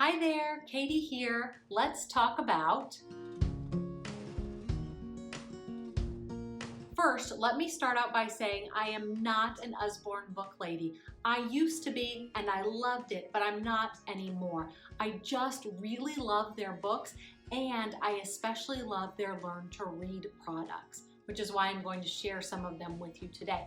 Hi there, Katie here. Let's talk about... First, let me start out by saying I am not an Usborne book lady. I used to be and I loved it, but I'm not anymore. I just really love their books and I especially love their Learn to Read products, which is why I'm going to share some of them with you today.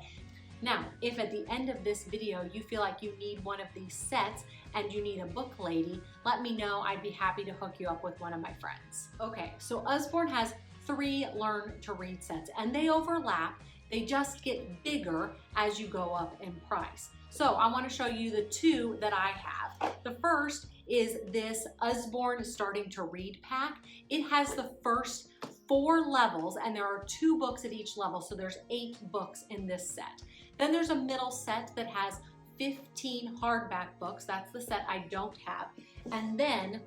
Now, if at the end of this video you feel like you need one of these sets and you need a book lady, let me know. I'd be happy to hook you up with one of my friends. Okay, so Usborne has 3 Learn to Read sets and they overlap. They just get bigger as you go up in price. So I want to show you the 2 that I have. The first is this Usborne Starting to Read pack. It has the first 4 levels and there are 2 books at each level, so there's 8 books in this set. Then there's a middle set that has 15 hardback books. That's the set I don't have. And then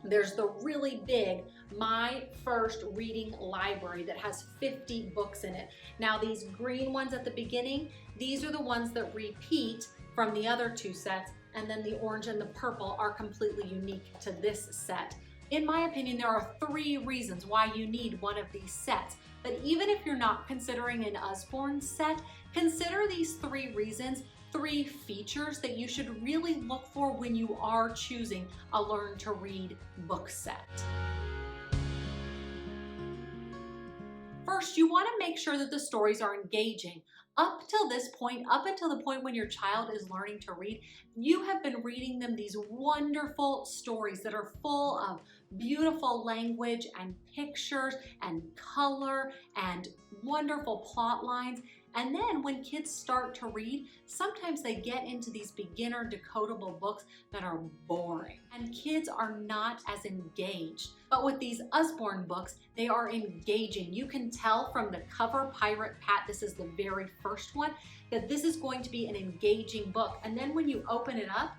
there's the really big My First Reading Library that has 50 books in it. Now these green ones at the beginning, these are the ones that repeat from the other 2 sets, and then the orange and the purple are completely unique to this set. In my opinion, there are 3 reasons why you need one of these sets. But even if you're not considering an Usborne set, consider these 3 reasons, 3 features that you should really look for when you are choosing a Learn to Read book set. First, you want to make sure that the stories are engaging. Up till this point, up until the point when your child is learning to read, you have been reading them these wonderful stories that are full of beautiful language and pictures and color and wonderful plot lines. And then when kids start to read, sometimes they get into these beginner decodable books that are boring and kids are not as engaged. But with these Usborne books, they are engaging. You can tell from the cover, Pirate Pat, this is the very first one, that this is going to be an engaging book. And then when you open it up,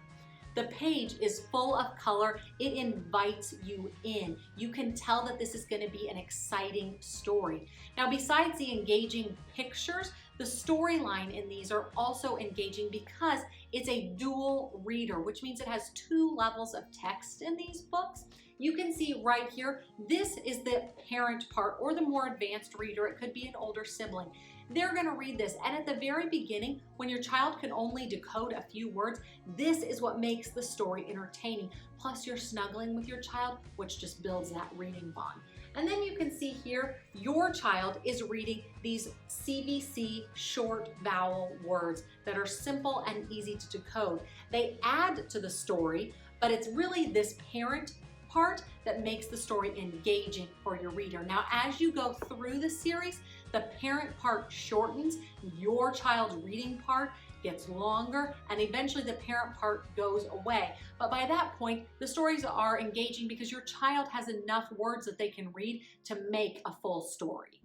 the page is full of color. It invites you in. You can tell that this is going to be an exciting story. Now, besides the engaging pictures, the storyline in these are also engaging because it's a dual reader, which means it has 2 levels of text in these books. You can see right here, this is the parent part or the more advanced reader. It could be an older sibling. They're going to read this, and at the very beginning, when your child can only decode a few words, this is what makes the story entertaining. Plus you're snuggling with your child, which just builds that reading bond. And then you can see here, your child is reading these CVC short vowel words that are simple and easy to decode. They add to the story, but it's really this parent part that makes the story engaging for your reader. Now, as you go through the series, the parent part shortens, your child's reading part gets longer, and eventually the parent part goes away. But by that point, the stories are engaging because your child has enough words that they can read to make a full story.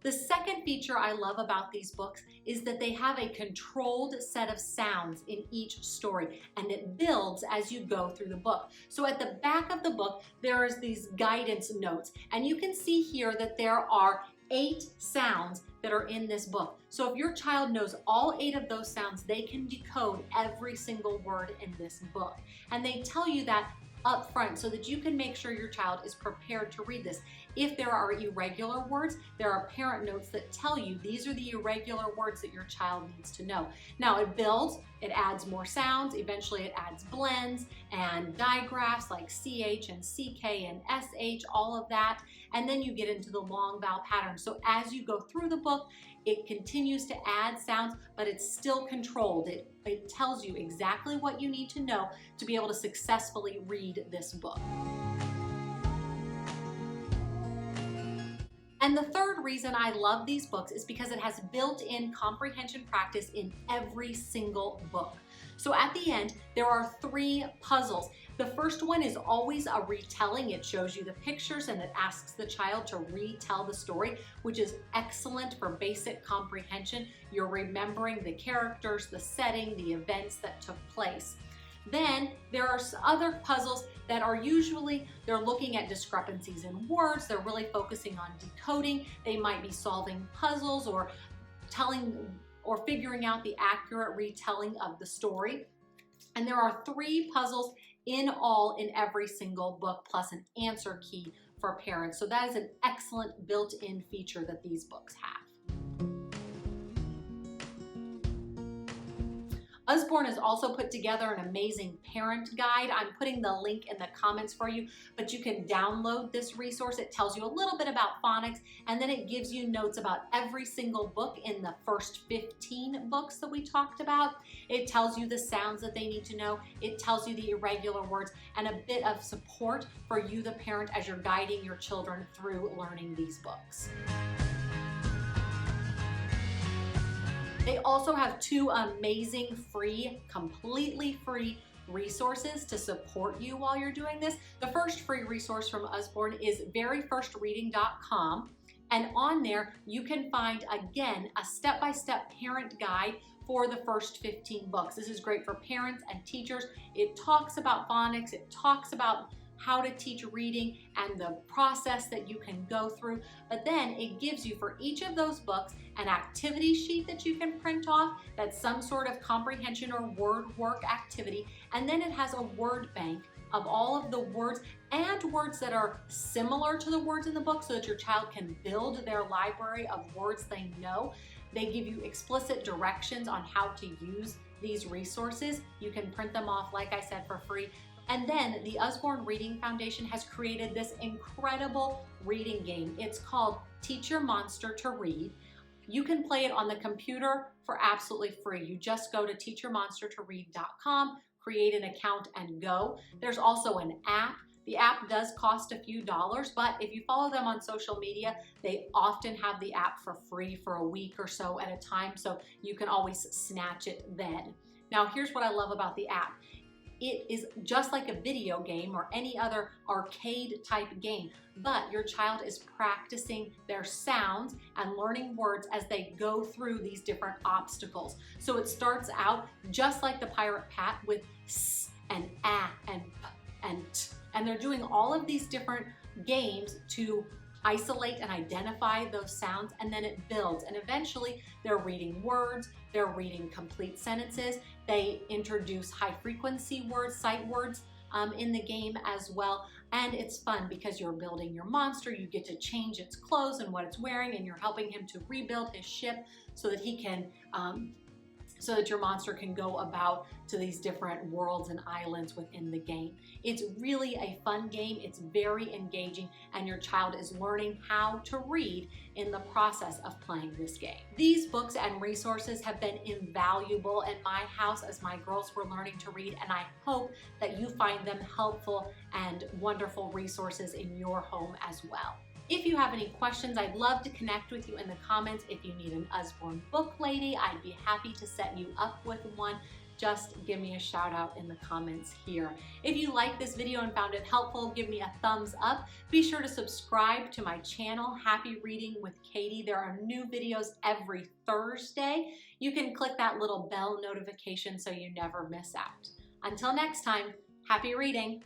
The second feature I love about these books is that they have a controlled set of sounds in each story, and it builds as you go through the book. So at the back of the book, there is these guidance notes, and you can see here that there are 8 sounds that are in this book. So if your child knows all 8 of those sounds, they can decode every single word in this book. And they tell you that up front so that you can make sure your child is prepared to read this. If there are irregular words, there are parent notes that tell you these are the irregular words that your child needs to know. Now it builds, it adds more sounds, eventually it adds blends and digraphs like CH and CK and SH, all of that, and then you get into the long vowel pattern. So as you go through the book, it continues to add sounds, but it's still controlled. It tells you exactly what you need to know to be able to successfully read this book. And the third reason I love these books is because it has built-in comprehension practice in every single book. So at the end, there are 3 puzzles. The first one is always a retelling. It shows you the pictures and it asks the child to retell the story, which is excellent for basic comprehension. You're remembering the characters, the setting, the events that took place. Then there are other puzzles that are usually, they're looking at discrepancies in words, they're really focusing on decoding, they might be solving puzzles or telling or figuring out the accurate retelling of the story. And there are 3 puzzles in all in every single book, plus an answer key for parents. So that is an excellent built-in feature that these books have. Usborne has also put together an amazing parent guide. I'm putting the link in the comments for you, but you can download this resource. It tells you a little bit about phonics, and then it gives you notes about every single book in the first 15 books that we talked about. It tells you the sounds that they need to know. It tells you the irregular words and a bit of support for you, the parent, as you're guiding your children through learning these books. They also have 2 amazing free, completely free resources to support you while you're doing this. The first free resource from Usborne is veryfirstreading.com, and on there you can find, again, a step-by-step parent guide for the first 15 books. This is great for parents and teachers. It talks about phonics, it talks about how to teach reading and the process that you can go through. But then it gives you, for each of those books, an activity sheet that you can print off that's some sort of comprehension or word work activity. And then it has a word bank of all of the words and words that are similar to the words in the book so that your child can build their library of words they know. They give you explicit directions on how to use these resources. You can print them off, like I said, for free. And then the Usborne Reading Foundation has created this incredible reading game. It's called Teach Your Monster to Read. You can play it on the computer for absolutely free. You just go to teachyourmonstertoread.com, create an account, and go. There's also an app. The app does cost a few dollars, but if you follow them on social media, they often have the app for free for a week or so at a time, so you can always snatch it then. Now, here's what I love about the app. It is just like a video game or any other arcade type game, but your child is practicing their sounds and learning words as they go through these different obstacles. So it starts out just like the Pirate Pat with S and A and P and T, and they're doing all of these different games to isolate and identify those sounds, and then it builds, and eventually they're reading words, they're reading complete sentences, they introduce high frequency words, sight words in the game as well, and it's fun because you're building your monster, you get to change its clothes and what it's wearing, and you're helping him to rebuild his ship so that he can so that your monster can go about to these different worlds and islands within the game. It's really a fun game, it's very engaging, and your child is learning how to read in the process of playing this game. These books and resources have been invaluable in my house as my girls were learning to read, and I hope that you find them helpful and wonderful resources in your home as well. If you have any questions, I'd love to connect with you in the comments. If you need an Usborne book lady, I'd be happy to set you up with one. Just give me a shout out in the comments here. If you like this video and found it helpful, give me a thumbs up. Be sure to subscribe to my channel, Happy Reading with Katie. There are new videos every Thursday. You can click that little bell notification so you never miss out. Until next time, happy reading.